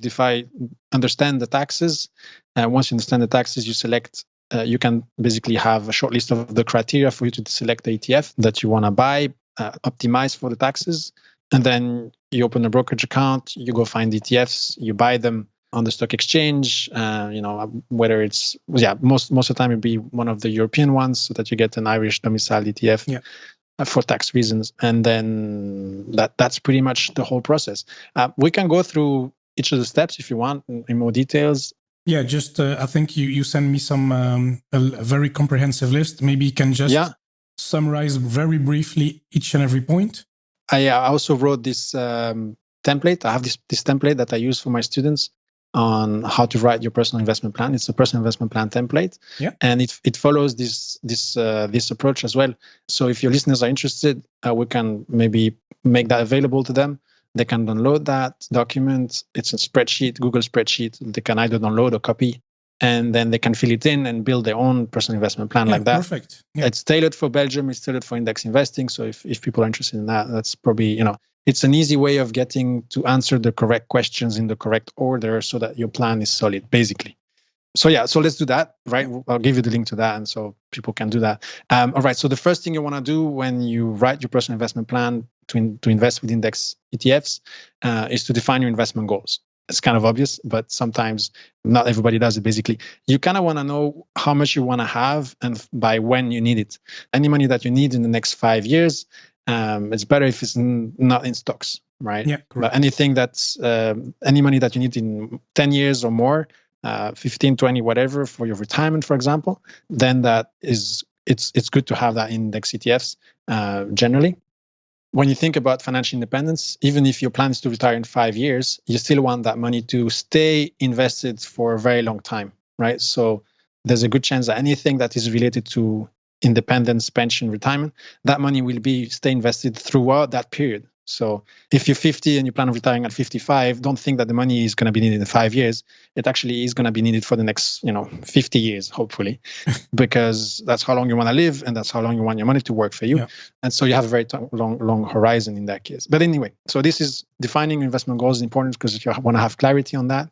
understand the taxes. Once you understand the taxes, you select. You can basically have a short list of the criteria for you to select the ETF that you want to buy, optimize for the taxes, and then you open a brokerage account. You go find ETFs. You buy them on the stock exchange, whether it's most of the time it'd be one of the European ones, so that you get an Irish domiciled ETF for tax reasons, and then that's pretty much the whole process. We can go through each of the steps if you want in more details. Yeah, just I think you send me some a very comprehensive list. Maybe you can just summarize very briefly each and every point. I also wrote this template. I have this template that I use for my students on how to write your personal investment plan. It's a personal investment plan template, and it follows this approach as well. So if your listeners are interested, we can maybe make that available to them. They can download that document. It's a spreadsheet, Google spreadsheet. They can either download or copy, and then they can fill it in and build their own personal investment plan like that. Perfect. Yeah. It's tailored for Belgium. It's tailored for index investing. So if people are interested in that, that's probably, it's an easy way of getting to answer the correct questions in the correct order so that your plan is solid, basically. So let's do that, right? I'll give you the link to that, and so people can do that. All right, so the first thing you want to do when you write your personal investment plan to invest with index ETFs is to define your investment goals. It's kind of obvious, but sometimes not everybody does it, basically. You kind of want to know how much you want to have and by when you need it. Any money that you need in the next 5 years, it's better if it's not in stocks, right? Yeah, correct. But anything that's any money that you need in 10 years or more, 15, 20, whatever, for your retirement, for example, then it's good to have that index ETFs generally. When you think about financial independence, even if your plan is to retire in 5 years, you still want that money to stay invested for a very long time, right? So there's a good chance that anything that is related to independence, pension, retirement, that money will stay invested throughout that period. So if you're 50 and you plan on retiring at 55, don't think that the money is going to be needed in 5 years. It actually is going to be needed for the next, 50 years, hopefully, because that's how long you want to live and that's how long you want your money to work for you. Yeah. And so you have a very long horizon in that case. But anyway, so this is defining investment goals is important because if you want to have clarity on that,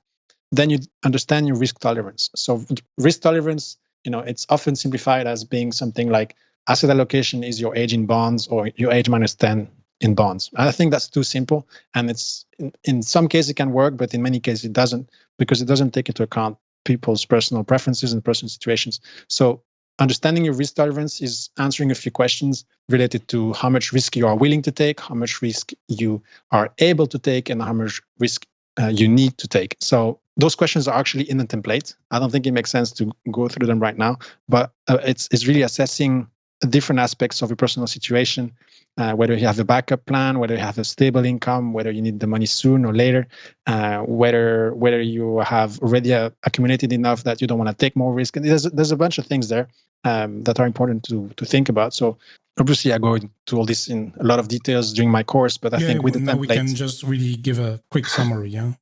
then you understand your risk tolerance. So risk tolerance, it's often simplified as being something like asset allocation is your age in bonds or your age minus 10 in bonds. I think that's too simple, and it's in some cases it can work, but in many cases it doesn't, because it doesn't take into account people's personal preferences and personal situations. So understanding your risk tolerance is answering a few questions related to how much risk you are willing to take, how much risk you are able to take, and how much risk you need to take. So those questions are actually in the template. I don't think it makes sense to go through them right now, but it's really assessing different aspects of your personal situation, whether you have a backup plan, whether you have a stable income, whether you need the money soon or later, whether you have already accumulated enough that you don't want to take more risk. And there's a bunch of things there that are important to think about. So obviously, I go into all this in a lot of details during my course, but I think with the now template, we can just really give a quick summary. Yeah.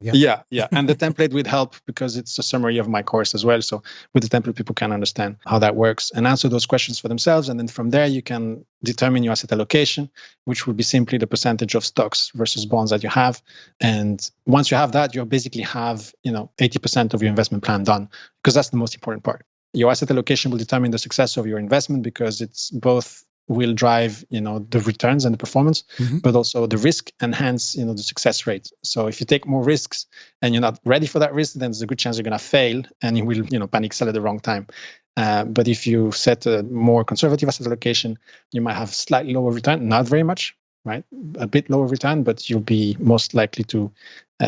And the template would help because it's a summary of my course as well. So with the template, people can understand how that works and answer those questions for themselves. And then from there, you can determine your asset allocation, which would be simply the percentage of stocks versus bonds that you have. And once you have that, you basically have 80% of your investment plan done, because that's the most important part. Your asset allocation will determine the success of your investment, because it's both will drive the returns and the performance, but also the risk and hence the success rate. So if you take more risks and you're not ready for that risk, then there's a good chance you're going to fail and you will panic sell at the wrong time. But if you set a more conservative asset allocation, you might have slightly lower return, not very much, right? A bit lower return, but you'll be most likely to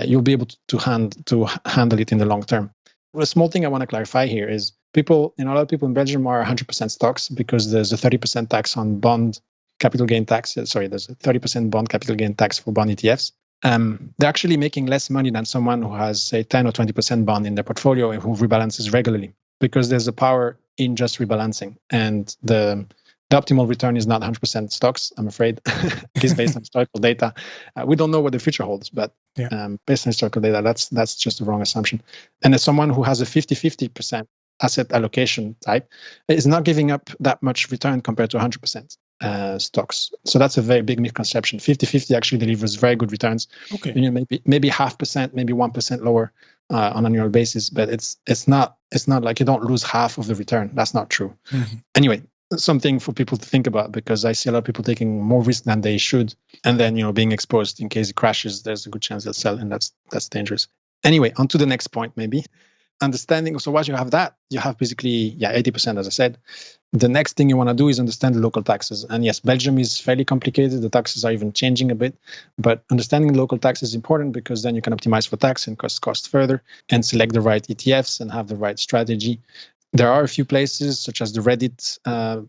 you'll be able to handle it in the long term. A small thing I want to clarify here is a lot of people in Belgium are 100% stocks, because there's a 30% tax on bond capital gain tax. There's a 30% bond capital gain tax for bond ETFs. They're actually making less money than someone who has, say, 10 or 20% bond in their portfolio and who rebalances regularly, because there's a power in just rebalancing. And the optimal return is not 100% stocks, I'm afraid. It's based on historical data. We don't know what the future holds, but based on historical data, that's just the wrong assumption. And as someone who has a 50-50% asset allocation type, is not giving up that much return compared to 100% stocks. So that's a very big misconception. 50-50 actually delivers very good returns. Okay. Maybe 0.5%, maybe 1% lower on an annual basis, but it's not like you don't lose half of the return. That's not true. Anyway, something for people to think about, because I see a lot of people taking more risk than they should, and then being exposed in case it crashes. There's a good chance they'll sell, and that's dangerous. Anyway, on to the next point, maybe understanding. So once you have that, you have basically 80%, as I said. The next thing you want to do is understand the local taxes. And yes, Belgium is fairly complicated. The taxes are even changing a bit, but understanding local tax is important, because then you can optimize for tax and cost further and select the right ETFs and have the right strategy. There are a few places, such as the Reddit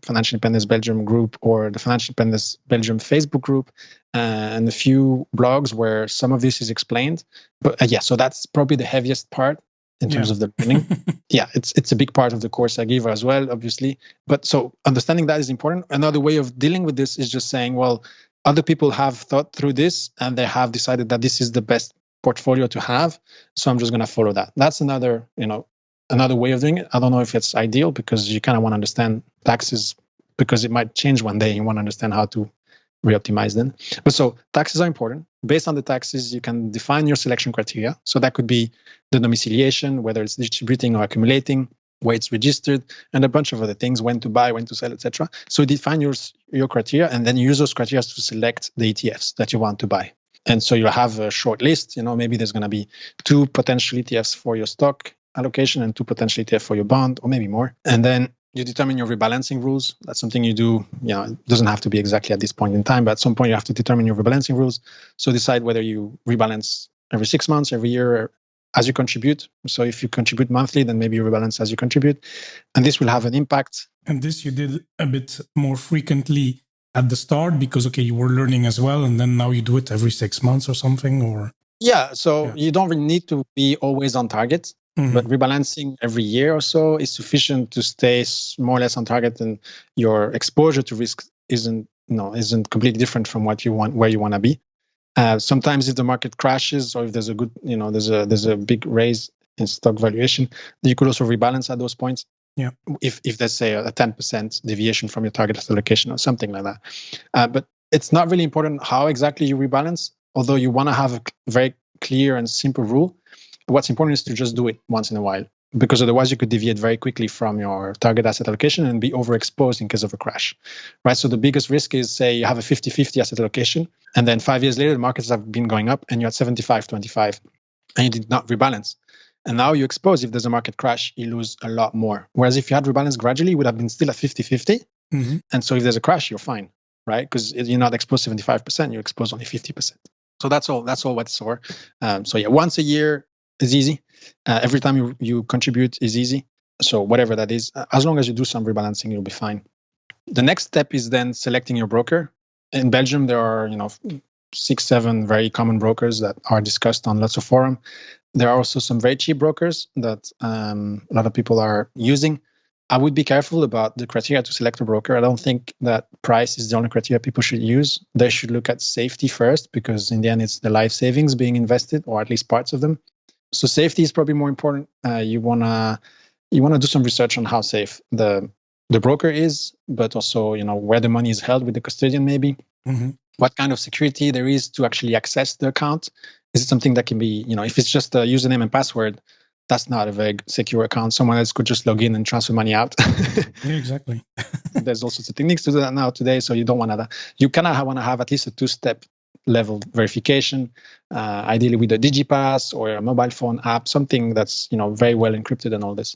Financial Independence Belgium group or the Financial Independence Belgium Facebook group, and a few blogs where some of this is explained. But so that's probably the heaviest part in terms of the learning. It's a big part of the course I give as well, obviously. But so understanding that is important. Another way of dealing with this is just saying, well, other people have thought through this and they have decided that this is the best portfolio to have, so I'm just going to follow that. That's another way of doing it. I don't know if it's ideal, because you kind of want to understand taxes, because it might change one day. You want to understand how to re-optimize them. But so taxes are important. Based on the taxes, you can define your selection criteria. So that could be the domiciliation, whether it's distributing or accumulating, where it's registered, and a bunch of other things, when to buy, when to sell, etc. So define your criteria, and then use those criteria to select the ETFs that you want to buy. And so you'll have a short list. Maybe there's going to be 2 potential ETFs for your stock allocation and 2 potential ETFs for your bond, or maybe more. And then you determine your rebalancing rules. That's something you do. It doesn't have to be exactly at this point in time, but at some point you have to determine your rebalancing rules. So decide whether you rebalance every 6 months, every year, as you contribute. So if you contribute monthly, then maybe you rebalance as you contribute. And this will have an impact. And this you did a bit more frequently at the start, because, you were learning as well, and then now you do it every 6 months or something, or? You don't really need to be always on target. But rebalancing every year or so is sufficient to stay more or less on target, and your exposure to risk isn't completely different from what you want, where you want to be. Sometimes if the market crashes, or if there's a good, there's a big raise in stock valuation, you could also rebalance at those points. Yeah. If there's, say, a 10% deviation from your target allocation or something like that. But it's not really important how exactly you rebalance, although you want to have a very clear and simple rule. What's important is to just do it once in a while, because otherwise you could deviate very quickly from your target asset allocation and be overexposed in case of a crash, right? So the biggest risk is, say, you have a 50-50 asset allocation, and then 5 years later, the markets have been going up and you're at 75-25, and you did not rebalance. And now you expose, if there's a market crash, you lose a lot more. Whereas if you had rebalance gradually, you would have been still at 50-50. Mm-hmm. And so if there's a crash, you're fine, right? Because you're not exposed 75%, you're exposed only 50%. So that's all what's for. So yeah, once a year is easy. Every time you contribute is easy. So whatever that is, as long as you do some rebalancing, you'll be fine. The next step is then selecting your broker. In Belgium, there are 6-7 very common brokers that are discussed on lots of forums. There are also some very cheap brokers that a lot of people are using. I would be careful about the criteria to select a broker. I don't think that price is the only criteria people should use. They should look at safety first, because in the end, it's the life savings being invested, or at least parts of them. So safety is probably more important. You wanna do some research on how safe the broker is, but also where the money is held with the custodian, maybe. Mm-hmm. What kind of security there is to actually access the account. Is it something that can be, if it's just a username and password, that's not a very secure account. Someone else could just log in and transfer money out. Yeah, exactly. There's all sorts of techniques to do that now today. So you don't want that. You kind of want to have at least a 2-step level verification, ideally with a DigiPass or a mobile phone app, something that's very well encrypted and all this.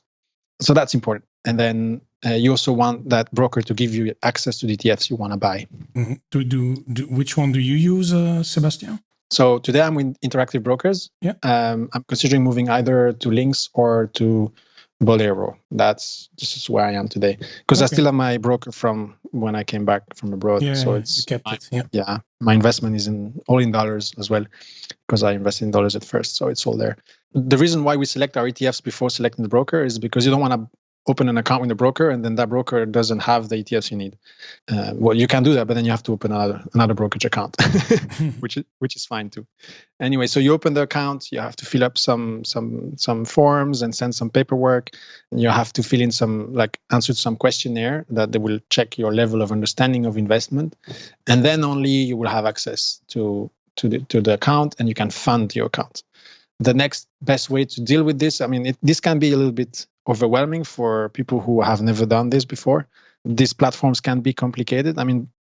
So that's important. And then you also want that broker to give you access to the ETFs you want to buy. Mm-hmm. Which one do you use, Sébastien? So today I'm with Interactive Brokers. Yeah. I'm considering moving either to Lynx or to Bolero. This is where I am today, because I still have my broker from when I came back from abroad. Yeah, so you kept it. Yeah. Yeah, my investment is all in dollars as well, because I invested in dollars at first, so it's all there. The reason why we select our ETFs before selecting the broker is because you don't want to open an account with the broker and then that broker doesn't have the ETFs you need. Well, you can do that, but then you have to open another brokerage account, which is fine too. Anyway, so you open the account, you have to fill up some forms and send some paperwork. And you have to fill in answer to some questionnaire that they will check your level of understanding of investment, and then only you will have access to the account and you can fund your account. The next best way to deal with this, this can be a little bit overwhelming for people who have never done this before. These platforms can be complicated.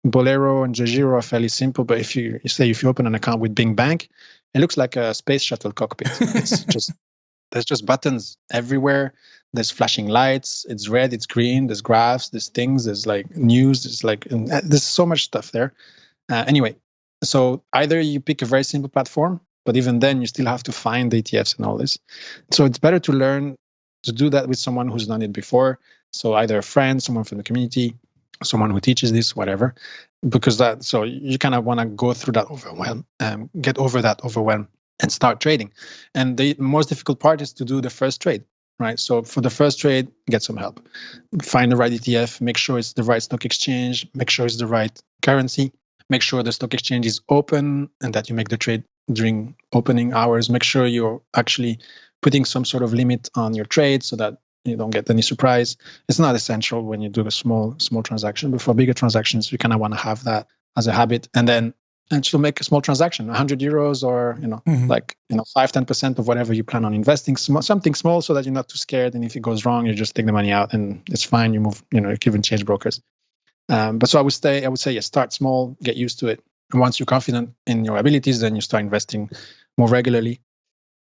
Bolero and Jagiro are fairly simple, but if you open an account with Bing Bank, it looks like a space shuttle cockpit. It's there's just buttons everywhere. There's flashing lights. It's red, it's green. There's graphs. There's things. There's news. There's so much stuff there. Anyway, so either you pick a very simple platform, but even then you still have to find the ETFs and all this. So it's better to learn to do that with someone who's done it before. So either a friend, someone from the community, someone who teaches this, whatever, so you kind of want to go through that overwhelm, get over that overwhelm and start trading. And the most difficult part is to do the first trade, right? So for the first trade, get some help. Find the right ETF, make sure it's the right stock exchange, make sure it's the right currency, make sure the stock exchange is open and that you make the trade during opening hours. Make sure you're actually putting some sort of limit on your trade so that you don't get any surprise. It's not essential when you do a small transaction, but for bigger transactions, you kind of want to have that as a habit. And then actually make a small transaction, 100 euros or 5-10% of whatever you plan on investing, something small, so that you're not too scared. And if it goes wrong, you just take the money out and it's fine. You move, you can even change brokers. But so I would say, yes, start small, get used to it. And once you're confident in your abilities, then you start investing more regularly,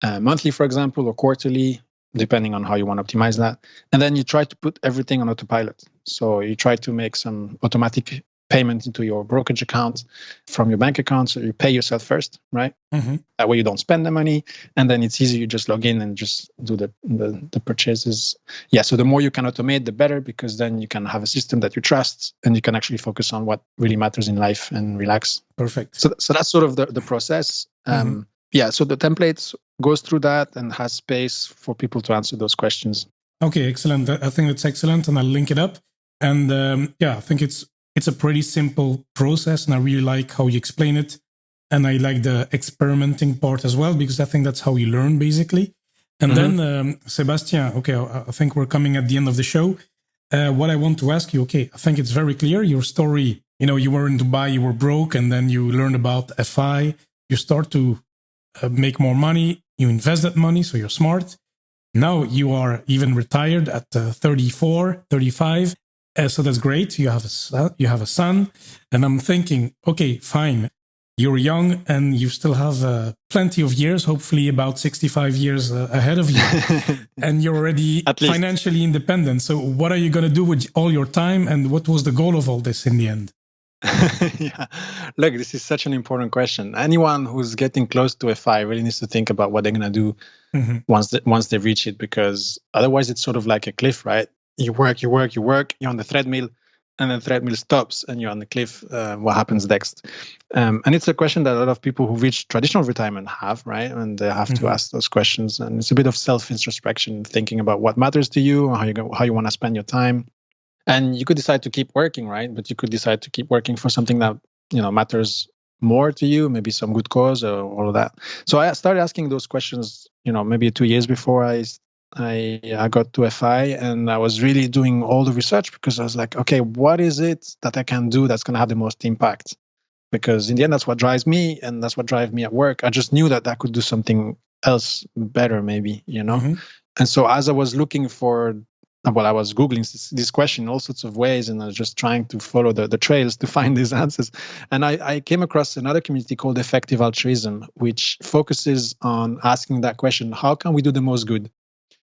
monthly, for example, or quarterly, depending on how you want to optimize that. And then you try to put everything on autopilot. So you try to make some automatic payment into your brokerage account from your bank account. So you pay yourself first, right? Mm-hmm. That way you don't spend the money. And then it's easy. You just log in and just do the purchases. Yeah, so the more you can automate, the better, because then you can have a system that you trust and you can actually focus on what really matters in life and relax. Perfect. So that's sort of the process. Mm-hmm. Yeah, so the templates goes through that and has space for people to answer those questions. Okay, excellent. I think that's excellent, and I'll link it up. And I think it's a pretty simple process, and I really like how you explain it. And I like the experimenting part as well, because I think that's how you learn, basically. And then, Sébastien, okay, I think we're coming at the end of the show. What I want to ask you, okay, I think it's very clear, your story, you were in Dubai, you were broke, and then you learned about FI, you start to make more money, you invest that money, so you're smart. Now you are even retired at 34, 35. So that's great. You have a son. And I'm thinking, okay, fine. you're young and you still have plenty of years, hopefully about 65 years ahead of you. And you're already financially independent. So what are you going to do with all your time? And what was the goal of all this in the end? Yeah, look, this is such an important question. Anyone who's getting close to FI really needs to think about what they're going to do once they reach it, because otherwise it's sort of like a cliff, right? You work, you're on the treadmill, and then the treadmill stops and you're on the cliff. What happens next? And it's a question that a lot of people who reach traditional retirement have, right? And they have to ask those questions. And it's a bit of self-introspection, thinking about what matters to you, how you want to spend your time. And you could decide to keep working, right? But you could decide to keep working for something that, matters more to you, maybe some good cause or all of that. So I started asking those questions, maybe 2 years before I got to FI, and I was really doing all the research because I was like, okay, what is it that I can do that's going to have the most impact? Because in the end, that's what drives me, and that's what drives me at work. I just knew that I could do something else better, maybe, And so as I was looking I was Googling this question in all sorts of ways, and I was just trying to follow the trails to find these answers. And I came across another community called Effective Altruism, which focuses on asking that question: how can we do the most good?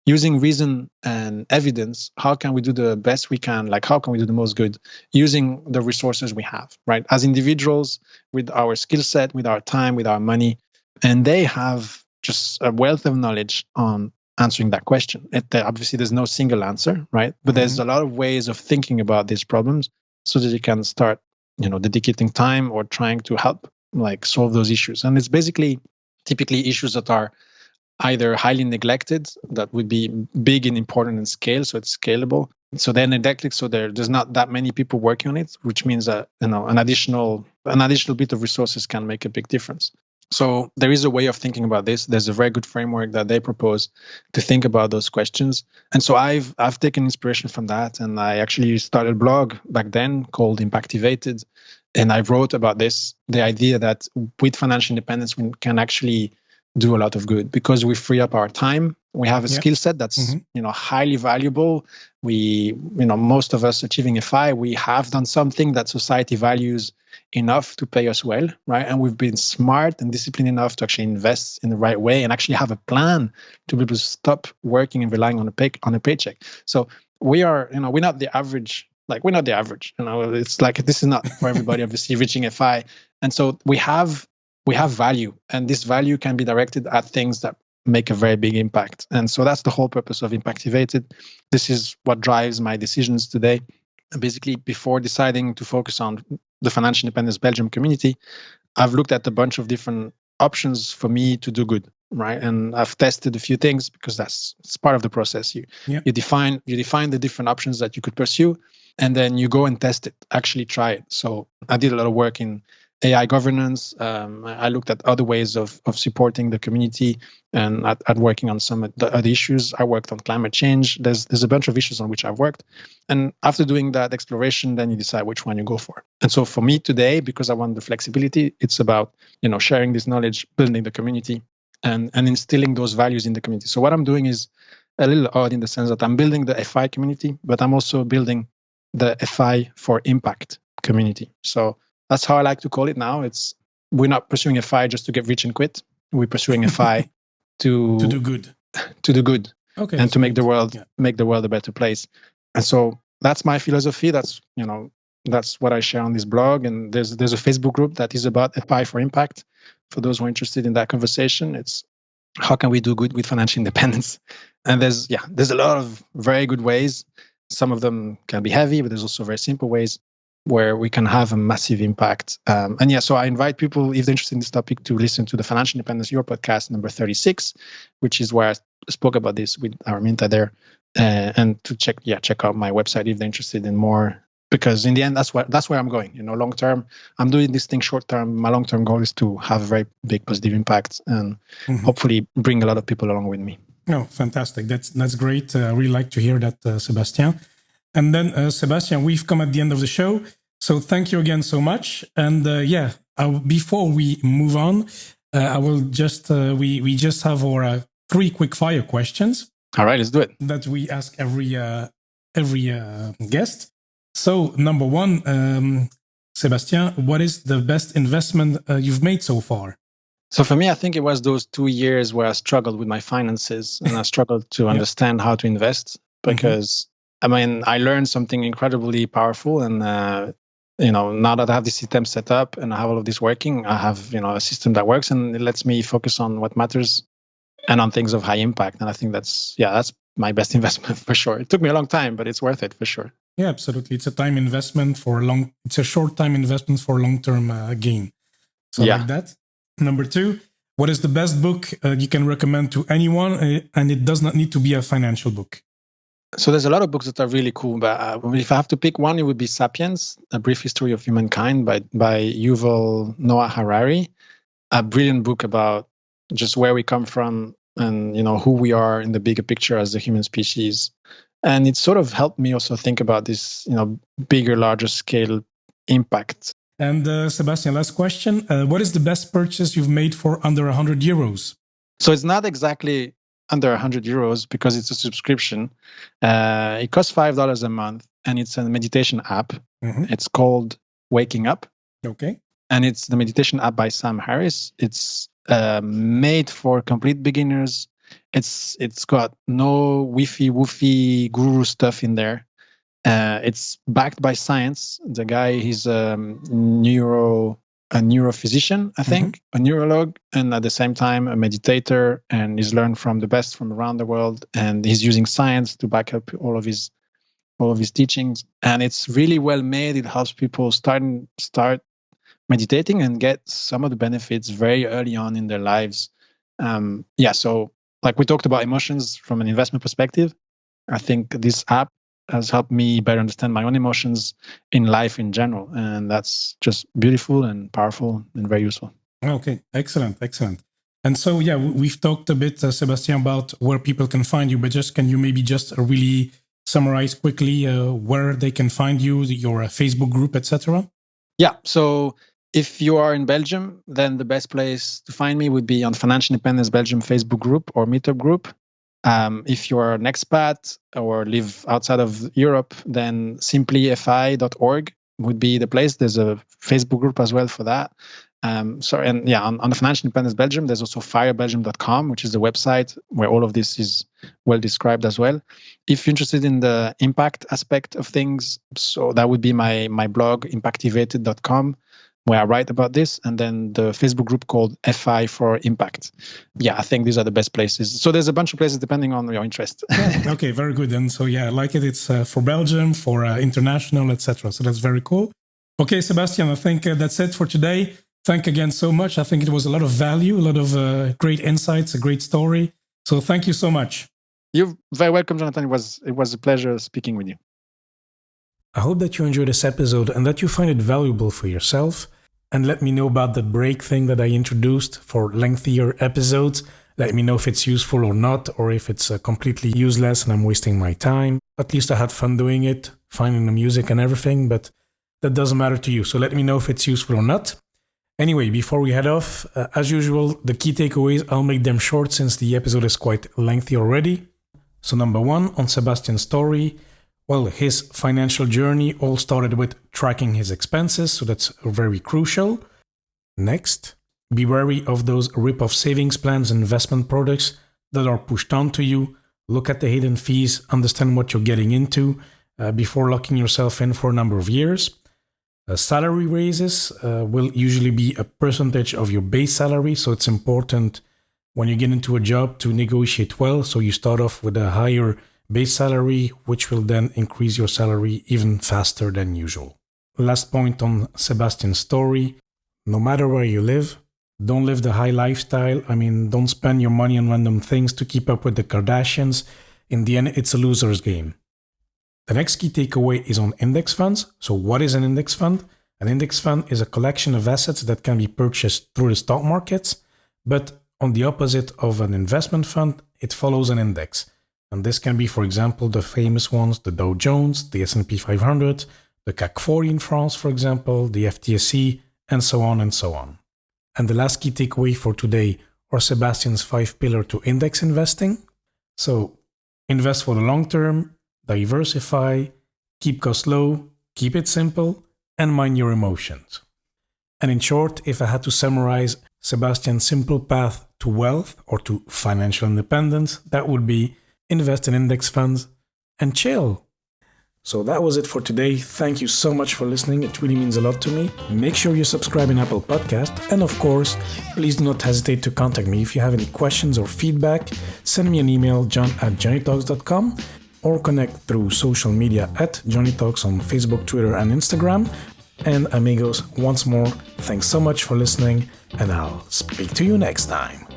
Using reason and evidence, how can we do the best we can? Like, how can we do the most good using the resources we have, right? As individuals, with our skill set, with our time, with our money. And they have just a wealth of knowledge on answering that question. Obviously, there's no single answer, right? But there's a lot of ways of thinking about these problems so that you can start, dedicating time or trying to help, solve those issues. And it's typically issues that are either highly neglected, that would be big and important in scale, so it's scalable. So they're neglected, so there's not that many people working on it, which means that an additional bit of resources can make a big difference. So there is a way of thinking about this. There's a very good framework that they propose to think about those questions. And so I've taken inspiration from that, and I actually started a blog back then called Impactivated, and I wrote about this, the idea that with financial independence we can actually do a lot of good because we free up our time. We have a skill set that's highly valuable. We, most of us achieving FI, we have done something that society values enough to pay us well, right? And we've been smart and disciplined enough to actually invest in the right way and actually have a plan to be able to stop working and relying on a paycheck. So we are, we're not the average. We're not the average. It's like this is not for everybody. Obviously, reaching FI, and so we have value, and this value can be directed at things that make a very big impact. And so that's the whole purpose of Impactivated. This is what drives my decisions today. And basically, before deciding to focus on the Financial Independence Belgium community, I've looked at a bunch of different options for me to do good, right? And I've tested a few things because it's part of the process. You define the different options that you could pursue, and then you go and test it, actually try it. So I did a lot of work in AI governance. I looked at other ways of supporting the community and at working on some of the other issues. I worked on climate change. There's a bunch of issues on which I've worked. And after doing that exploration, then you decide which one you go for. And so for me today, because I want the flexibility, it's about, sharing this knowledge, building the community and instilling those values in the community. So what I'm doing is a little odd in the sense that I'm building the FI community, but I'm also building the FI for impact community. So that's how I like to call it now. We're not pursuing FI just to get rich and quit. We're pursuing FI to do good. To do good. Okay. And to make the world a better place. And so that's my philosophy. That's what I share on this blog. And there's a Facebook group that is about FI for impact. For those who are interested in that conversation, it's how can we do good with financial independence? And there's a lot of very good ways. Some of them can be heavy, but there's also very simple ways where we can have a massive impact. So I invite people, if they're interested in this topic, to listen to the Financial Independence Your podcast number 36, which is where I spoke about this with Araminta there, and to check out my website if they're interested in more. Because in the end, that's where I'm going. Long term, I'm doing this thing short term. My long term goal is to have a very big positive impact and hopefully bring a lot of people along with me. Oh, fantastic! That's great. I really like to hear that, Sébastien. And then, Sébastien, we've come at the end of the show. So thank you again so much. And before we move on, I will just, we just have our 3 quick fire questions. All right, let's do it. That we ask every guest. So number 1, Sébastien, what is the best investment you've made so far? So for me, I think it was those 2 years where I struggled with my finances and I struggled to understand how to invest because I mean, I learned something incredibly powerful. And, now that I have the system set up and I have all of this working, I have, a system that works and it lets me focus on what matters and on things of high impact. And I think that's my best investment for sure. It took me a long time, but it's worth it for sure. Yeah, absolutely. It's a time investment it's a short time investment for long-term gain. So like that. Number 2, what is the best book you can recommend to anyone? And it does not need to be a financial book. So there's a lot of books that are really cool, but if I have to pick one, it would be *Sapiens: A Brief History of Humankind* by Yuval Noah Harari. A brilliant book about just where we come from and who we are in the bigger picture as the human species. And it sort of helped me also think about this, bigger, larger scale impact. And Sébastien, last question. What is the best purchase you've made for under 100 euros? So it's not exactly under 100 euros because it's a subscription. It costs $5 a month and it's a meditation app. It's called Waking Up. Okay. And it's the meditation app by Sam Harris. It's made for complete beginners. It's got no woofy guru stuff in there. It's backed by science. The guy, he's a neurophysician, I think, a neurolog, and at the same time a meditator, and he's learned from the best from around the world, and he's using science to back up all of his teachings. And it's really well made. It helps people start meditating and get some of the benefits very early on in their lives. So like we talked about emotions from an investment perspective, I think this app has helped me better understand my own emotions in life in general. And that's just beautiful and powerful and very useful. Okay, excellent. And so, we've talked a bit, Sébastien, about where people can find you, but can you maybe just really summarize quickly where they can find you, your Facebook group, etc.? Yeah, so if you are in Belgium, then the best place to find me would be on Financial Independence Belgium Facebook group or meetup group. If you're an expat or live outside of Europe, then simplyfi.org would be the place. There's a Facebook group as well for that. On the Financial Independence Belgium, there's also firebelgium.com, which is the website where all of this is well described as well. If you're interested in the impact aspect of things, so that would be my blog, impactivated.com, where I write about this, and then the Facebook group called FI for Impact. Yeah, I think these are the best places. So there's a bunch of places depending on your interest. Okay, very good. And so, I like it. It's for Belgium, for international, etc. So that's very cool. Okay, Sébastien, I think that's it for today. Thank you again so much. I think it was a lot of value, a lot of great insights, a great story. So thank you so much. You're very welcome, Jonathan. It was a pleasure speaking with you. I hope that you enjoyed this episode and that you find it valuable for yourself. And let me know about the break thing that I introduced for lengthier episodes. Let me know if it's useful or not, or if it's completely useless and I'm wasting my time. At least I had fun doing it, finding the music and everything, but that doesn't matter to you. So let me know if it's useful or not. Anyway, before we head off, as usual, the key takeaways, I'll make them short since the episode is quite lengthy already. So number 1, on Sebastian's story, well, his financial journey all started with tracking his expenses, so that's very crucial. Next, be wary of those rip-off savings plans and investment products that are pushed onto you. Look at the hidden fees, understand what you're getting into before locking yourself in for a number of years. Salary raises will usually be a percentage of your base salary, so it's important when you get into a job to negotiate well, so you start off with a higher base salary, which will then increase your salary even faster than usual. Last point on Sebastian's story, no matter where you live, don't live the high lifestyle. I mean, don't spend your money on random things to keep up with the Kardashians. In the end, it's a loser's game. The next key takeaway is on index funds. So what is an index fund? An index fund is a collection of assets that can be purchased through the stock markets, but on the opposite of an investment fund, it follows an index. And this can be, for example, the famous ones, the Dow Jones, the S&P 500, the CAC 40 in France, for example, the FTSE, and so on and so on. And the last key takeaway for today are Sebastian's 5 pillars to index investing. So invest for the long term, diversify, keep costs low, keep it simple, and mind your emotions. And in short, if I had to summarize Sebastian's simple path to wealth or to financial independence, that would be invest in index funds and chill. So that was it for today. Thank you so much for listening. It really means a lot to me. Make sure you subscribe in Apple Podcast. And of course, please do not hesitate to contact me. If you have any questions or feedback, send me an email, john@johnnytalks.com, or connect through social media at Johnny Talks on Facebook, Twitter, and Instagram. And amigos, once more, thanks so much for listening, and I'll speak to you next time.